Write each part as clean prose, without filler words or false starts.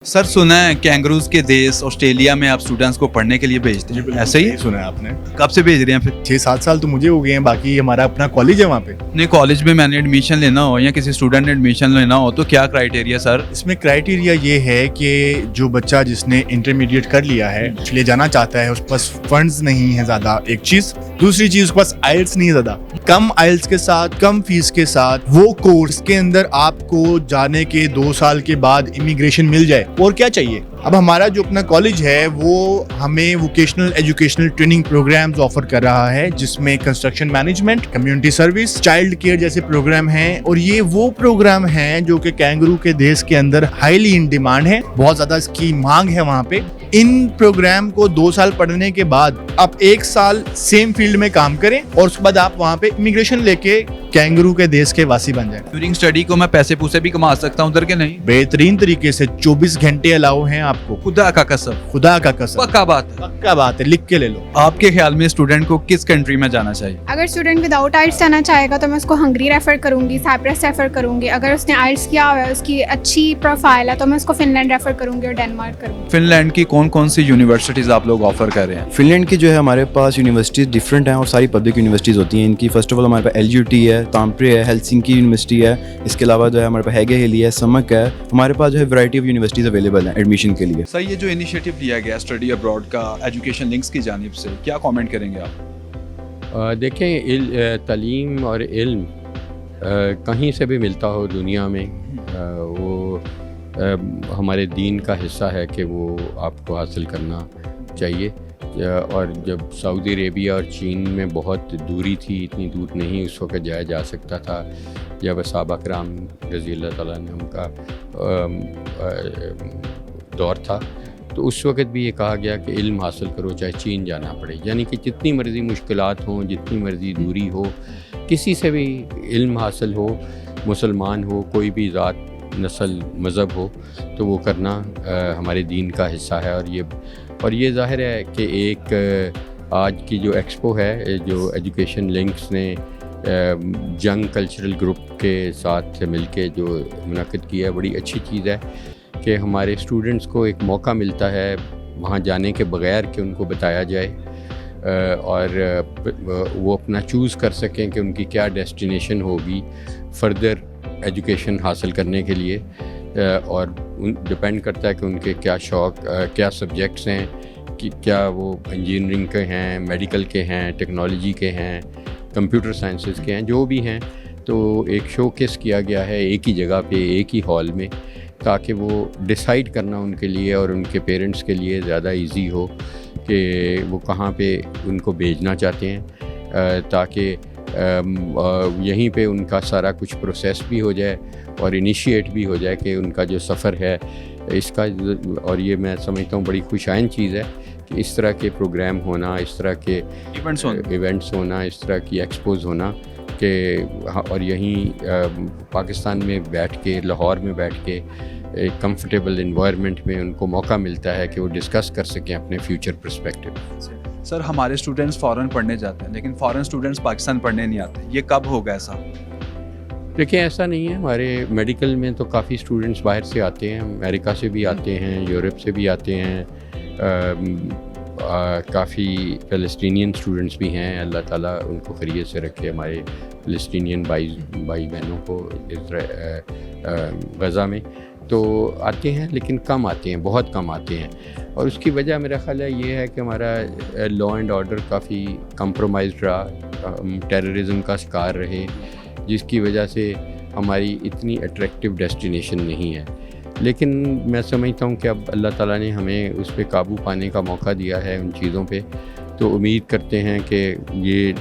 Sir सुना है kangaroos के देश ऑस्ट्रेलिया में आप स्टूडेंट्स को पढ़ने के लिए भेजते हैं, ऐसे ही? सुना है आपने। कब से भेज रहे हैं फिर? 6-7 साल तो मुझे हो गए हैं, बाकी हमारा अपना कॉलेज है वहाँ पे। नहीं, कॉलेज में मैंने एडमिशन लेना हो या किसी स्टूडेंट ने एडमिशन लेना हो तो क्या क्राइटेरिया सर? इसमें क्राइटेरिया ये है कि जो बच्चा जिसने इंटरमीडिएट कर लिया है, ले जाना चाहता है, उसके पास फंड्स नहीं है ज्यादा, एक चीज। दूसरी चीज, उसके पास आइल्स नहीं है ज्यादा। कम आइल्स के साथ, कम फीस के साथ वो कोर्स के अंदर आपको जाने के 2 साल के बाद इमिग्रेशन मिल जाए, और क्या चाहिए। अब हमारा जो अपना कॉलेज है वो हमें vocational educational training programmes offer कर रहा है, जिसमें construction management, community service, child care जैसे प्रोग्राम हैं। और ये वो प्रोग्राम हैं जो कि कैंगरू के देश के अंदर हाईली इन डिमांड है, बहुत ज्यादा इसकी मांग है वहाँ पे। इन प्रोग्राम को 2 साल पढ़ने के बाद आप 1 साल सेम फील्ड में काम करें और उसके बाद आप वहाँ पे इमिग्रेशन लेके कैंगरू के देश के वासी बन जाए। ड्यूरिंग स्टडी को मैं पैसे पूसे भी कमा सकता हूँ उधर के? नहीं, बेहतरीन तरीके से 24 घंटे अलाउ हैं आपको। खुदा का कसम, खुदा का कसम, पक्का बात है। पक्का बात है, लिख के ले लो। आपके ख्याल में स्टूडेंट को किस कंट्री में जाना चाहिए? अगर स्टूडेंट विदाउट आइल्स जाना चाहेगा तो मैं उसको हंगरी रेफर करूंगी, साइप्रस रेफर करूंगी। अगर उसने आइल्स किया हुआ है, उसकी अच्छी प्रोफाइल है, तो मैं उसको फिनलैंड रेफर करूंगी और डेनमार्क करूंगी। फिनलैंड की कौन कौन सी यूनिवर्सिटीज आप लोग ऑफर कर रहे हैं? फिनलैंड की जो है हमारे पास यूनिवर्सिटीज़ डिफरेंट हैं और सारी पब्लिक यूनिवर्सिटीज़ होती हैं इनकी। फर्स्ट ऑफ ऑल हमारे पास LUT है, ताम्परे है, हेलसिंकी यूनिवर्सिटी है, इसके अलावा जो है हमारे पास हैगे हिली है, समक है। हमारे पास जो है वैरायटी ऑफ यूनिवर्सिटीज़ अवेलेबल हैं एडमिशन के लिए। सर, ये जो इनिशिएटिव लिया गया स्टडी अब्रॉड का एजुकेशन लिंक्स की जानिब से, क्या कमेंट करेंगे आप? देखें, तालीम और इल्म कहीं से भी मिलता हो दुनिया में, वो हमारे दीन का हिस्सा है कि वो आपको हासिल करना चाहिए। और जब सऊदी अरेबिया और चीन में बहुत दूरी थी, इतनी दूर नहीं उस वक्त जाया जा सकता था, जब सहाबा कराम रज़ी अल्लाह तआला ने उनका दौर था, तो उस वक्त भी ये कहा गया कि इल्म हासिल करो चाहे चीन जाना पड़े। यानी कि जितनी मर्ज़ी मुश्किलात हों, जितनी मर्ज़ी दूरी हो, किसी से भी इल्म हासिल हो, मुसलमान हो, कोई भी ज़ात नस्ल मज़हब हो, तो वो करना हमारे दीन का हिस्सा है। और ये ज़ाहिर है कि एक आज की जो एक्सपो है, जो एजुकेशन लिंक्स ने जंग कल्चरल ग्रुप के साथ मिलके जो मुनक़िद किया है, बड़ी अच्छी चीज़ है कि हमारे स्टूडेंट्स को एक मौका मिलता है वहाँ जाने के बग़ैर कि उनको बताया जाए और वो अपना चूज़ कर सकें कि उनकी क्या डेस्टिनेशन होगी फ़र्दर एजुकेशन हासिल करने के लिए। और डिपेंड करता है कि उनके क्या शौक़, क्या सब्जेक्ट्स हैं, कि क्या वो इंजीनियरिंग के हैं, मेडिकल के हैं, टेक्नोलॉजी के हैं, कंप्यूटर साइंसेस के हैं, जो भी हैं। तो एक शोकेस किया गया है एक ही जगह पे, एक ही हॉल में, ताकि वो डिसाइड करना उनके लिए और उनके पेरेंट्स के लिए ज़्यादा इजी हो कि वो कहाँ पे उनको भेजना चाहते हैं, ताकि यहीं पे उनका सारा कुछ प्रोसेस भी हो जाए और इनिशिएट भी हो जाए कि उनका जो सफ़र है इसका। और ये मैं समझता हूँ बड़ी खुशाइन चीज़ है कि इस तरह के प्रोग्राम होना, इस तरह के इवेंट्स होना, इस तरह की एक्सपोज होना कि और यहीं पाकिस्तान में बैठ के, लाहौर में बैठ के एक कंफर्टेबल इन्वायरमेंट में उनको मौका मिलता है कि वो डिस्कस कर सकें अपने फ्यूचर पर्सपेक्टिव। सर, हमारे स्टूडेंट्स फ़ॉरेन पढ़ने जाते हैं लेकिन फ़ॉरेन स्टूडेंट्स पाकिस्तान पढ़ने नहीं आते, ये कब होगा ऐसा? देखिए, ऐसा नहीं है। हमारे मेडिकल में तो काफ़ी स्टूडेंट्स बाहर से आते हैं, अमेरिका से भी आते हैं, यूरोप से भी आते हैं, काफ़ी फ़लस्तीनियन स्टूडेंट्स भी हैं। अल्लाह ताला उनको खैरियत से रखे, हमारे फ़लस्तीनियन भाई बहनों को गज़ा में तो आते हैं, लेकिन कम आते हैं, बहुत कम आते हैं। और उसकी वजह मेरा ख़्याल है ये है कि हमारा लॉ एंड ऑर्डर काफ़ी कंप्रोमाइज़ रहा, टेररिज्म का शिकार रहे, जिसकी वजह से हमारी इतनी अट्रैक्टिव डेस्टिनेशन नहीं है। लेकिन मैं समझता हूँ कि अब अल्लाह ताला ने हमें उस पर काबू पाने का मौका दिया है उन चीज़ों पे, तो उम्मीद करते हैं कि ये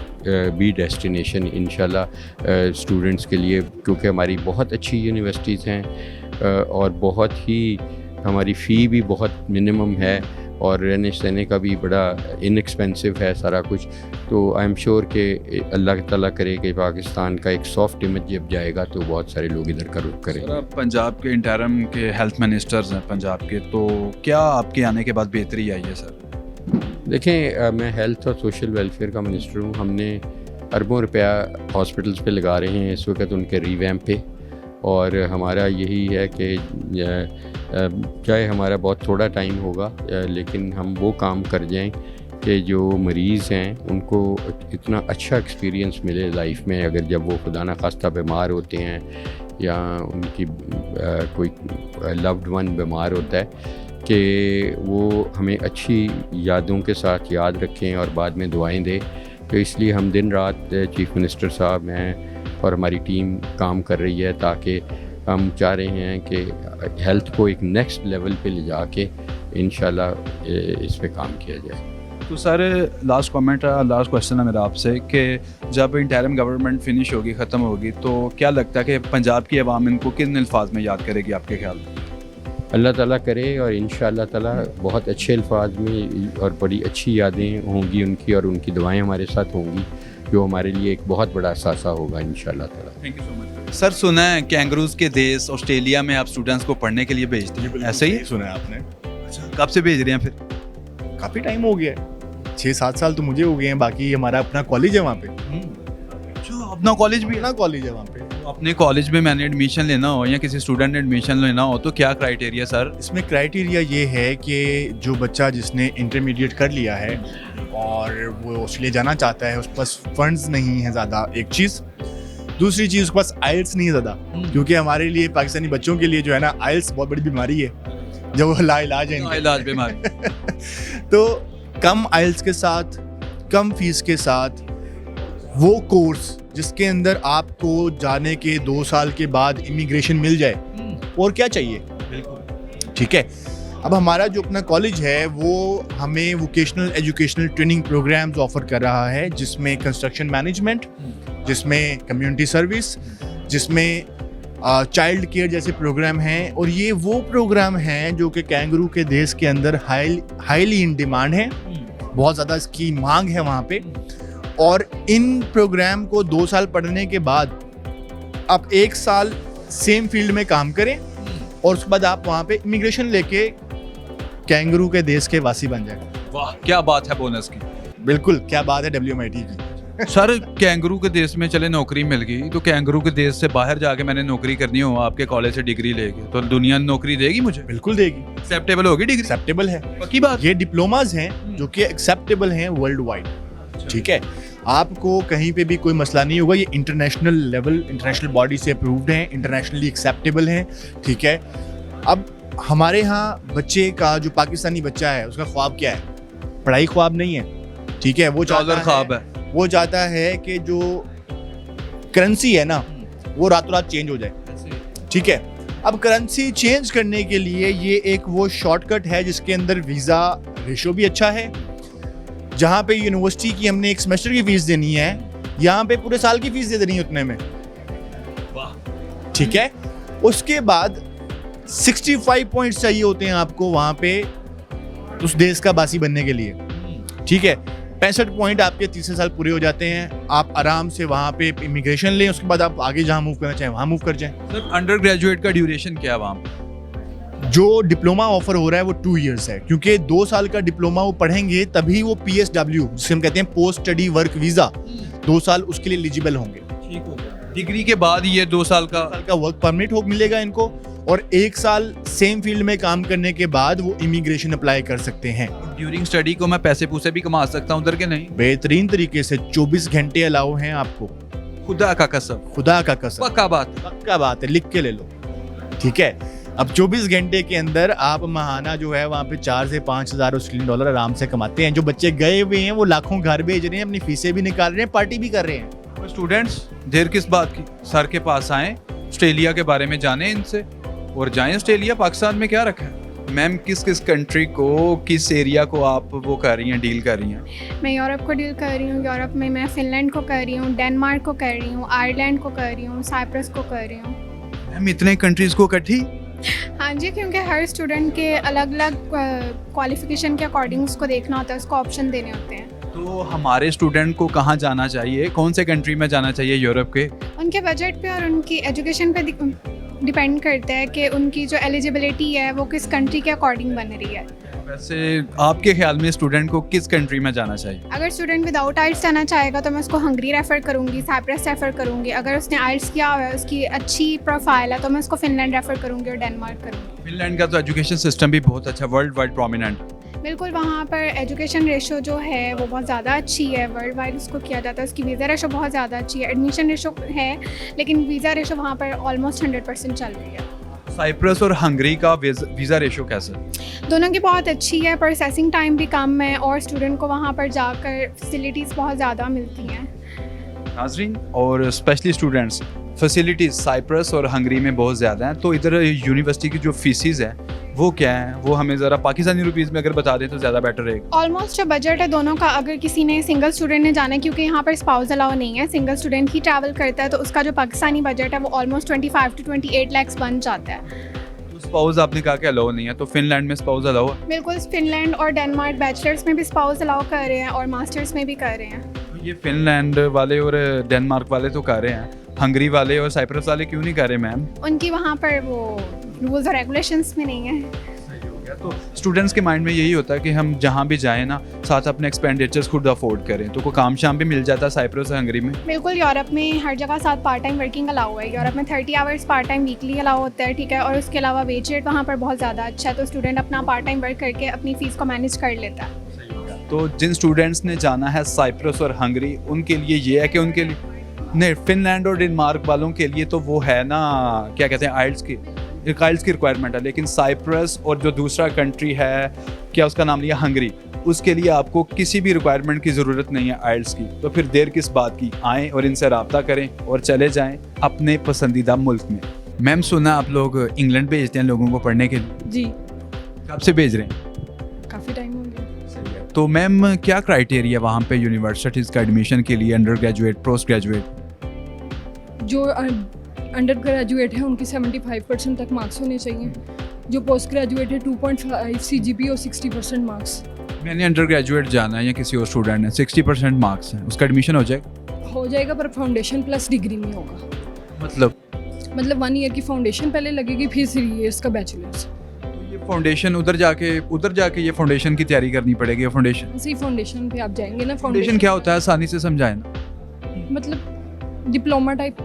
भी डेस्टिनेशन इंशाल्लाह स्टूडेंट्स के लिए, क्योंकि हमारी बहुत अच्छी यूनिवर्सिटीज़ हैं और बहुत ही हमारी फ़ी भी बहुत मिनिमम है और रहने सहने का भी बड़ा इनएक्सपेंसिव है सारा कुछ। तो आई एम श्योर कि अल्लाह ताला करे कि पाकिस्तान का एक सॉफ्ट इमेज जब जाएगा तो बहुत सारे लोग इधर का रुख करेंगे। सर, पंजाब के इंटरम के हेल्थ मिनिस्टर्स हैं पंजाब के, तो क्या आपके आने के बाद बेहतरी आई है सर? देखें, मैं हेल्थ और सोशल वेलफेयर का मिनिस्टर हूँ। हमने अरबों रुपया हॉस्पिटल्स पे लगा रहे हैं इस वक्त उनके रीवैम्प पे, और हमारा यही है कि चाहे हमारा बहुत थोड़ा टाइम होगा, लेकिन हम वो काम कर जाएं कि जो मरीज़ हैं उनको इतना अच्छा एक्सपीरियंस मिले लाइफ में, अगर जब वो खुदा न खास्ता बीमार होते हैं या उनकी कोई लव्ड वन बीमार होता है, कि वो हमें अच्छी यादों के साथ याद रखें और बाद में दुआएं दें। तो इसलिए हम दिन रात चीफ़ मिनिस्टर साहब, मैं और हमारी टीम काम कर रही है, ताकि हम चाह रहे हैं कि हेल्थ को एक नेक्स्ट लेवल पे ले जाके इंशाल्लाह इस पे काम किया जाए। तो सर लास्ट क्वेश्चन है मेरा आपसे कि जब इंटरिम गवर्नमेंट फिनिश होगी, ख़त्म होगी, तो क्या लगता है कि पंजाब की आवाम इनको किन अल्फाज में याद करेगी आपके ख्याल में? अल्लाह ताला करे और इंशाअल्लाह ताला बहुत अच्छे अल्फाज में और बड़ी अच्छी यादें होंगी उनकी, और उनकी दुआएं हमारे साथ होंगी, जो हमारे लिए एक बहुत बड़ा असासा होगा इंशाअल्लाह ताला। Thank you so much sir. सुना है कैंगरूज के देश ऑस्ट्रेलिया में आप स्टूडेंट्स को पढ़ने के लिए भेजते हैं, ऐसे ही? सुना है आपने? अच्छा, कब से भेज रहे हैं फिर? काफ़ी टाइम हो गया है, 6-7 साल तो मुझे हो गए हैं। बाकी हमारा अपना कॉलेज है वहाँ पे, जो अपना कॉलेज भी है? अपना कॉलेज है वहाँ पे। अपने कॉलेज में मैंने एडमिशन लेना हो या किसी स्टूडेंट ने एडमिशन लेना हो तो क्या क्राइटेरिया सर? इसमें क्राइटेरिया ये है कि जो बच्चा जिसने इंटरमीडिएट कर लिया है और वो ऑस्ट्रेलिया जाना चाहता है, उसके पास फंड्स नहीं है ज़्यादा, एक चीज़। दूसरी चीज़, उसके पास आइल्स नहीं है ज़्यादा, क्योंकि हमारे लिए पाकिस्तानी बच्चों के लिए जो है ना, आइल्स बहुत बड़ी बीमारी है, जब वो लाइलाज है, इलाज बीमारी। तो कम आइल्स के साथ, कम फीस के साथ वो कोर्स जिसके अंदर आपको जाने के 2 साल के बाद इमिग्रेशन मिल जाए, और क्या चाहिए? ठीक है। अब हमारा जो अपना कॉलेज है वो हमें vocational educational training programmes offer कर रहा है, जिसमें कंस्ट्रक्शन मैनेजमेंट, जिसमें कम्युनिटी सर्विस, जिसमें चाइल्ड केयर जैसे प्रोग्राम हैं। और ये वो प्रोग्राम हैं जो कि कैंगरू के देश के अंदर हाईली इन डिमांड है, बहुत ज़्यादा इसकी मांग है वहाँ पे। और इन प्रोग्राम को 2 साल पढ़ने के बाद आप 1 साल सेम फील्ड में काम करें, और उसके बाद आप वहाँ पे इमिग्रेशन लेके कैंगरू के देश के वासी बन जाए। वाह, क्या बात है बोनस की। बिल्कुल, क्या बात है WMIT की। सर कैंगरू के देश में चले नौकरी मिल गई, तो कैंगरू के देश से बाहर जाके मैंने नौकरी करनी हो आपके कॉलेज से डिग्री लेके, तो दुनिया नौकरी देगी मुझे? बिल्कुल देगी, एक्सेप्टेबल होगी डिग्री? एक्सेप्टेबल है, पक्की बात। ये डिप्लोमाज हैं जो कि एक्सेप्टेबल हैं वर्ल्ड वाइड। ठीक है, आपको कहीं पे भी कोई मसला नहीं होगा, ये इंटरनेशनल लेवल, इंटरनेशनल बॉडी से अप्रूव्ड हैं, इंटरनेशनली एक्सेप्टेबल हैं। ठीक है, अब हमारे यहाँ बच्चे का, जो पाकिस्तानी बच्चा है, उसका ख्वाब क्या है? पढ़ाई ख्वाब नहीं है, ठीक है, वो डॉलर ख्वाब है। वो चाहता है कि जो करेंसी है ना, वो रातों रात चेंज हो जाए। ठीक है, अब करेंसी चेंज करने के लिए ये एक वो शॉर्टकट है जिसके अंदर वीज़ा रेशो भी अच्छा है। जहाँ पे यूनिवर्सिटी की हमने एक सेमेस्टर की फीस देनी है, यहाँ पे पूरे साल की फीस दे देनी है उतने में। ठीक है, उसके बाद 65 पॉइंट्स चाहिए होते हैं आपको वहाँ पे उस देश का बासी बनने के लिए। ठीक है, 65 पॉइंट आपके तीसरे साल पूरे हो जाते हैं, आप आराम से वहाँ पे इमिग्रेशन लें, उसके बाद आप आगे जहाँ मूव करना चाहें वहाँ मूव कर जाएं। सर अंडर ग्रेजुएट का ड्यूरेशन क्या है वहाँ पे? जो डिप्लोमा ऑफर हो रहा है वो 2 इयर्स है, क्योंकि 2 साल का डिप्लोमा वो पढ़ेंगे तभी वो PSW, जिसे हम कहते हैं पोस्ट स्टडी वर्क वीज़ा, 2 साल उसके लिए एलिजिबल होंगे। ठीक हो गया। डिग्री के बाद ये 2 साल का वर्क परमिट हो मिलेगा इनको, और 1 साल सेम फील्ड में काम करने के बाद वो इमिग्रेशन अप्लाई कर सकते हैं। ड्यूरिंग स्टडी को मैं पैसे पूसे भी कमा सकता हूँ उधर के नहीं? बेहतरीन तरीके से 24 घंटे अलाउ हैं आपको। खुदा का कसम। खुदा का कसम, पक्का बात है। पक्का बात है, लिख के ले लो। ठीक है, अब 24 घंटे के अंदर आप महाना जो है वहाँ पे 4 से 5 हज़ार ऑस्ट्रेलियन डॉलर आराम से कमाते हैं। जो बच्चे गए हुए हैं वो लाखों घर भेज रहे हैं, अपनी फीसें भी निकाल रहे हैं, पार्टी भी कर रहे हैं। स्टूडेंट्स देर किस बात की, सर के पास आएं, ऑस्ट्रेलिया के बारे में जानें इनसे, और जाएं ऑस्ट्रेलिया। पाकिस्तान में क्या रखा है? मैम किस किस कंट्री को, किस एरिया को आप वो कर रही हैं, डील कर रही हैं? मैं यूरोप को डील कर रही हूँ। यूरोप में मैं फिनलैंड को कर रही हूँ, डेनमार्क को कर रही हूँ, आयरलैंड को कर रही हूँ, साइप्रस को कर रही हूँ। मैम इतने कंट्रीज को इकट्ठी? हाँ जी, क्योंकि हर स्टूडेंट के अलग अलग क्वालिफिकेशन के अकॉर्डिंग उसको देखना होता है, उसको ऑप्शन देने होते हैं। तो हमारे स्टूडेंट को कहाँ जाना चाहिए, कौन से कंट्री में जाना चाहिए यूरोप के? उनके बजट पे और उनकी एजुकेशन पे डिपेंड करता है कि उनकी जो एलिजिबिलिटी है वो किस कंट्री के अकॉर्डिंग बन रही है। वैसे आपके ख्याल में स्टूडेंट को किस कंट्री में जाना चाहिए? अगर स्टूडेंट विदाउट आइल्स जाना चाहेगा तो मैं उसको हंगरी रेफ़र करूँगी, साइप्रस रेफ़र करूँगी। अगर उसने आइल्स किया हुआ है, उसकी अच्छी प्रोफाइल है, तो मैं उसको फ़िनलैंड रेफ़र करूँगी और डेनमार्क करूँगी। फिनलैंड का तो एजुकेशन सिस्टम भी बहुत अच्छा, वर्ल्ड वाइड प्रोमिनेंट। बिल्कुल, वहाँ पर एजुकेशन रेशो जो है वो बहुत ज़्यादा अच्छी है, वर्ल्ड वाइड उसको किया जाता है। उसकी वीज़ा रेशो बहुत ज़्यादा अच्छी है, एडमिशन रेशो है, लेकिन वीज़ा रेशो वहाँ पर ऑलमोस्ट 100% चल रही है। साइप्रस और हंगरी का वीज़ा रेशो कैसा है? दोनों की बहुत अच्छी है, प्रोसेसिंग टाइम भी कम है और स्टूडेंट को वहाँ पर जाकर फैसिलिटीज़ बहुत ज़्यादा मिलती हैं। नाजरीन, और स्पेशली स्टूडेंट्स, फैसिलिटीज़ साइप्रस और हंगरी में बहुत ज़्यादा हैं। तो इधर यूनिवर्सिटी की जो फीसिस हैं वो क्या है, वो हमें ज़रा पाकिस्तानी रुपीज़ में अगर बता दें तो ज़्यादा बेटर रहेगा। ऑलमोस्ट जो बजट है दोनों का, अगर किसी ने सिंगल स्टूडेंट ने जाना है, क्योंकि यहाँ पर स्पाउस अलाउ नहीं है, सिंगल स्टूडेंट ही ट्रैवल करता है, तो उसका जो पाकिस्तानी बजट है वो ऑलमोस्ट 25 to 28 लाख बन जाता है। तो स्पाउस आपने कहा कि अलाउ नहीं है, तो फिनलैंड में स्पाउस अलाउ है? बिल्कुल, फिनलैंड और डेनमार्क बैचलर्स में भी स्पाउस अलाउ कर रहे हैं और मास्टर्स में भी कर रहे हैं। तो ये फिनलैंड वाले और डेनमार्क वाले तो कर रहे हैं, हंगरी वाले और साइप्रस वाले क्यों नहीं कर रहे मैम? उनकी वहाँ पर वो रूल्स और रेगुलेशंस में नहीं है। तो स्टूडेंट्स के माइंड में यही होता है कि हम जहाँ भी जाएं ना, साथ अपने एक्सपेंडिचर्स खुद अफोर्ड करें, तो कोई काम शाम भी मिल जाता है साइप्रस और हंगरी में। बिल्कुल, यूरोप में हर जगह साथ पार्ट टाइम वर्किंग अलाउ है। यूरोप में 30 hours part time weekly allow होता है, ठीक है, और उसके अलावा वेज रेट वहाँ पर बहुत ज़्यादा अच्छा है, तो स्टूडेंट अपना पार्ट टाइम वर्क करके अपनी फ़ीस को मैनेज कर लेता है। तो जिन स्टूडेंट्स ने जाना है साइप्रस और हंगरी, उनके लिए ये है कि उनके लिए नहीं, फिनलैंड और डेनमार्क वालों के लिए तो वो है ना, क्या कहते हैं, आइल्स की रिक्वायरमेंट है, लेकिन साइप्रस और जो दूसरा कंट्री है, क्या उसका नाम लिया, हंगरी, उसके लिए आपको किसी भी रिक्वायरमेंट की ज़रूरत नहीं है आइल्स की। तो फिर देर किस बात की, आएँ और इनसे रब्ता करें और चले जाएं अपने पसंदीदा मुल्क में। मैम, सुना आप लोग इंग्लैंड भेजते हैं लोगों को पढ़ने के लिए? जी, कब से भेज रहे हैं? काफ़ी टाइम हो गया। तो मैम, क्या क्राइटेरिया वहाँ पे यूनिवर्सिटीज़ का एडमिशन के लिए, अंडर ग्रेजुएट, पोस्ट ग्रेजुएट? जो अंडर ग्रेजुएट है उनकी 75% तक मार्क्स होने चाहिए। जो पोस्ट ग्रेजुएट है 2.5 CGP और 60% मार्क्स। मैंने अंडर ग्रेजुएट जाना है या किसी और स्टूडेंट ने, 60% मार्क्स हैं, उसका एडमिशन हो जाएगा, पर फाउंडेशन प्लस डिग्री नहीं होगा। मतलब 1 ईयर की फाउंडेशन पहले लगेगी, फिर 3 इयर्स का बैचलर्स। ये फाउंडेशन उधर जाके ये फाउंडेशन की तैयारी करनी पड़ेगी। ये फाउंडेशन ऐसे ही फाउंडेशन पे आप जाएंगे ना। फाउंडेशन क्या होता है, आसानी से समझाएं ना। मतलब डिप्लोमा टाइप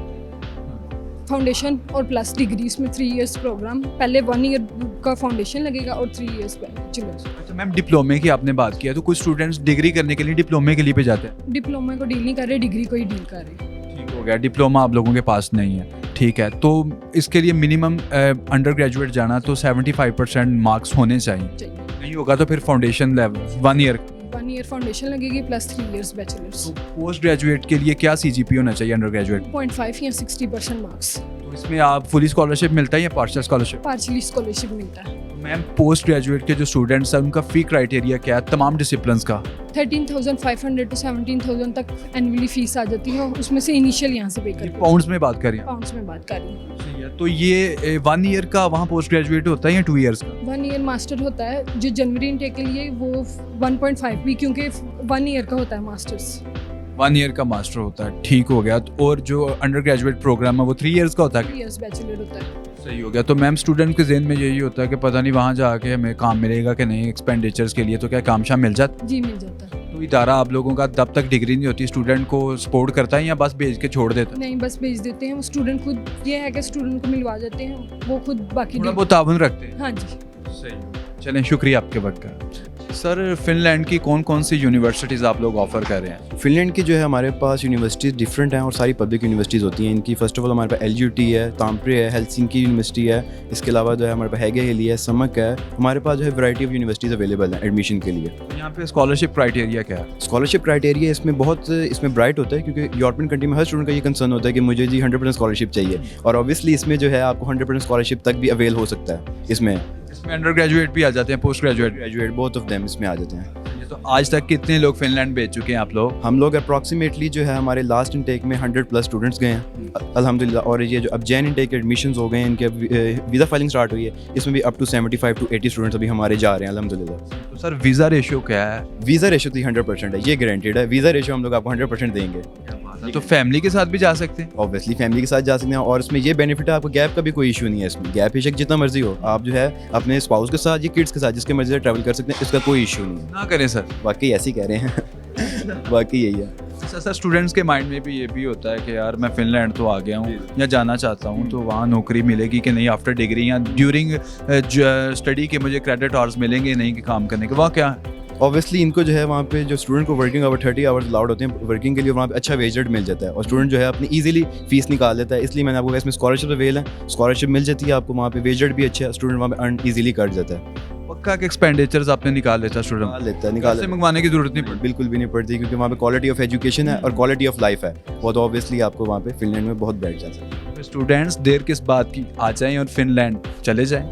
फाउंडेशन और प्लस डिग्री, इसमें 3 इयर्स प्रोग्राम। पहले 1 ईयर का फाउंडेशन लगेगा और 3 इयर्स बैचलर्स। अच्छा मैम, डिप्लोमे की आपने बात किया, तो कुछ स्टूडेंट्स डिग्री करने के लिए डिप्लोमे के लिए पे जाते हैं। डिप्लोमा को डील नहीं कर रहे, डिग्री को ही डील कर रहे। ठीक हो गया, डिप्लोमा आप लोगों के पास नहीं है, ठीक है। तो इसके लिए मिनिमम अंडर ग्रेजुएट जाना तो 75% मार्क्स होने चाहिए। नहीं होगा तो फिर फाउंडेशन लेवल 1 ईयर फाउंडेशन लगेगी plus 3 years bachelors. Post graduate के लिए क्या CGP होना चाहिए अंडर ग्रेजुएट? 0.5 या 60% मार्क्स। तो इसमें आप फुली स्कॉलरशिप मिलता है या पार्शियल स्कॉलरशिप? पार्शियली स्कॉलरशिप मिलता है। मैम, पोस्ट ग्रेजुएट के जो स्टूडेंट्स हैं उनका फ़ी क्राइटेरिया क्या है तमाम डिसिप्लिन्स का? 13,500 to 17,000 तक एनुअली फीस आ जाती है, उसमें से इनिशियल यहाँ से पे कर पाउंड्स में बात करें? पाउंड्स में बात कर रही हूँ। तो ये 1 ईयर का वहाँ पोस्ट ग्रेजुएट होता है या 2 इयर्स का? 1 ईयर मास्टर होता है। जो जनवरी इनटेक के लिए वो 1.5 भी, क्योंकि 1 ईयर का होता है मास्टर्स। 1 ईयर का मास्टर होता है, ठीक हो गया। और जो अंडर ग्रेजुएट प्रोग्राम है वो 3 इयर्स का होता है? 3 इयर्स बैचलर होता है। सही हो गया। तो मैम, स्टूडेंट के जहन में यही होता है कि पता नहीं वहाँ जाके हमें काम मिलेगा कि नहीं एक्सपेंडिचर्स के लिए, तो क्या काम शाम मिल जाता? जी, मिल जाता है। तो इदारा आप लोगों का तब तक डिग्री नहीं होती स्टूडेंट को सपोर्ट करता है या बस भेज के छोड़ देता है? नहीं, बस भेज देते हैं। वो स्टूडेंट खुद, ये है कि स्टूडेंट को मिलवा देते हैं, वो खुद बाकी थोड़ा बहुत ताउन रखते हैं। हाँ जी। सही। चलें, शुक्रिया आपके वक्त का। सर, फिनलैंड की कौन कौन सी यूनिवर्सिटीज़ आप लोग ऑफर कर रहे हैं? फिनलैंड की जो है हमारे पास यूनिवर्सिटीज़ डिफरेंट हैं और सारी पब्लिक यूनिवर्सिटीज़ होती हैं इनकी। फर्स्ट ऑफ ऑल हमारे पास LUT है, ताम्प्रे है, हेल्सिंकी यूनिवर्सिटी है, इसके अलावा जो है हमारे पास हैगे हिली है, समक है। हमारे पास जो है वैरायटी ऑफ यूनिवर्सिटीज़ अवेलेबल हैं एडमिशन के लिए। यहाँ पे स्कॉलरशिप क्राइटेरिया क्या है? स्कॉलरशिप क्राइटेरिया इसमें ब्राइट होता है, क्योंकि यूरोपियन कंट्री में हर स्टूडेंट का ये कंसर्न होता है कि मुझे जी 100% स्कॉलरशिप चाहिए, और ऑब्वियसली इसमें जो है आपको 100% स्कॉलरशिप तक भी अवेल हो सकता है। इसमें अंडर ग्रेजुएट भी आ जाते हैं, post graduate both of them इसमें आ जाते हैं। तो आज तक कितने लोग फिनलैंड भेज चुके हैं आप लोग? हम लोग अप्रॉक्सीमेटली जो है हमारे लास्ट इनटेक में 100+ स्टूडेंट्स गए हैं अल्हम्दुलिल्लाह। और ये जो अब जैन इनटेक एडमिशन्स हो गए हैं, इनके वीज़ा फाइलिंग स्टार्ट हुई है, इसमें भी अप टू 75 to 80 स्टूडेंट्स अभी हमारे जा रहे हैं अल्हम्दुलिल्लाह। तो सर, वीज़ा रेशियो क्या है? वीज़ा रेशियो तो 100% है, ये गारंटेड है। वीज़ा रेशियो हम लोग आपको 100% देंगे। था तो फैमिली के साथ भी जा सकते हैं। ऑब्वियसली फैमिली के साथ जा सकते हैं और इसमें ये बेनिफिट है आपको गैप का भी कोई इशू नहीं है इसमें। गैप बेशक जितना मर्जी हो, आप जो है अपने स्पाउस के साथ या किड्स के साथ जिसके मर्जी से ट्रैवल कर सकते हैं, इसका कोई इशू नहीं है। ना करें सर। वाकई ऐसे ही कह रहे हैं वाकई यही है। सर स्टूडेंट्स के माइंड में भी ये भी होता है कि यार मैं फिनलैंड तो आ गया हूँ या जाना चाहता हूँ, तो वहाँ नौकरी मिलेगी कि नहीं आफ्टर डिग्री, या ड्यूरिंग स्टडी के मुझे क्रेडिट आवर्स मिलेंगे नहीं कि काम करने के, वहाँ क्या है? ऑब्वियसली इनको जो है वहाँ पे जो स्टूडेंट को वर्किंग आवर 30 आवर्स अलाउड होते हैं वर्किंग के लिए, वहाँ पे अच्छा वेज रेट मिल जाता है और स्टूडेंट जो है अपनी इजीली फीस निकाल लेता है। इसलिए मैंने आपको कहा इसमें स्कॉलरशिप अवेल है, स्कॉलरशिप मिल जाती है आपको, वहाँ पे वेज रेट भी अच्छा है, स्टूडेंट वहाँ पे अर्न इजीली कर जाता है। पक्का के एक्सपेंडिचर्स आपने निकाल लेता निकाल से मंगवाने की जरूरत नहीं पड़ती। बिल्कुल भी नहीं पड़ती क्योंकि वहाँ पे क्वालिटी ऑफ एजुकेशन है और क्वालिटी ऑफ लाइफ है, वो तो ऑब्वियसली आपको वहाँ पे फिनलैंड में बहुत बैठ जाता है। स्टूडेंट्स देर किस बात की, आ जाएं और फिनलैंड चले जाएं।